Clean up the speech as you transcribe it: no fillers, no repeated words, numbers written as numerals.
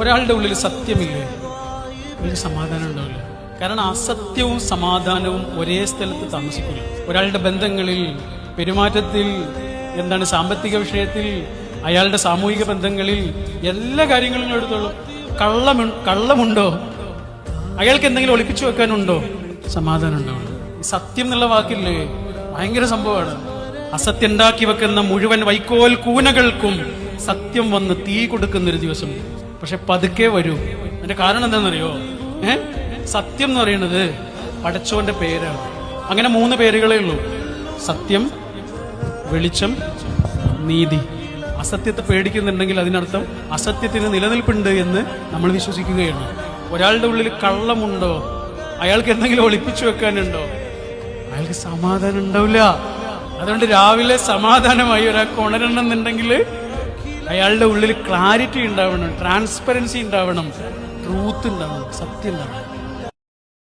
ഒരാളുടെ ഉള്ളിൽ സത്യമില്ലേ, ഒരു സമാധാനം ഉണ്ടാവില്ല. കാരണം അസത്യവും സമാധാനവും ഒരേ സ്ഥലത്ത് താമസിക്കില്ല. ഒരാളുടെ ബന്ധങ്ങളിൽ, പെരുമാറ്റത്തിൽ, സാമ്പത്തിക വിഷയത്തിൽ, അയാളുടെ സാമൂഹിക ബന്ധങ്ങളിൽ, എല്ലാ കാര്യങ്ങളും എടുത്തോളും. കള്ളമുണ്ടോ, അയാൾക്ക് എന്തെങ്കിലും ഒളിപ്പിച്ചു വെക്കാനുണ്ടോ, സമാധാനം ഉണ്ടാവുള്ളൂ. സത്യം എന്നുള്ള വാക്കില്ലേ, ഭയങ്കര സംഭവമാണ്. അസത്യം ഉണ്ടാക്കി വെക്കുന്ന മുഴുവൻ വൈക്കോൽ കൂനകൾക്കും സത്യം വന്ന് തീ കൊടുക്കുന്നൊരു ദിവസം. പക്ഷെ പതുക്കെ വരൂ. അതിന്റെ കാരണം എന്താണെന്നറിയോ? സത്യം എന്ന് പറയുന്നത് പടച്ചോന്റെ പേരാണ്. അങ്ങനെ 3 പേരുകളേ ഉള്ളൂ: സത്യം, വെളിച്ചം, നീതി. അസത്യത്തെ പേടിക്കുന്നുണ്ടെങ്കിൽ അതിനർത്ഥം അസത്യത്തിന് നിലനിൽപ്പുണ്ട് എന്ന് നമ്മൾ വിശ്വസിക്കുകയാണ്. ഒരാളുടെ ഉള്ളിൽ കള്ളമുണ്ടോ, അയാൾക്ക് എന്തെങ്കിലും ഒളിപ്പിച്ചു വെക്കാനുണ്ടോ, അയാൾക്ക് സമാധാനം ഉണ്ടാവില്ല. അതുകൊണ്ട് രാവിലെ സമാധാനമായി ഒരാൾക്ക് ഉണരണമെന്നുണ്ടെങ്കിൽ അയാളുടെ ഉള്ളിൽ ക്ലാരിറ്റി ഉണ്ടാവണം, ട്രാൻസ്പെറൻസി ഉണ്ടാവണം, ട്രൂത്ത് ഉണ്ടാവണം, സത്യം ഉണ്ടാവണം.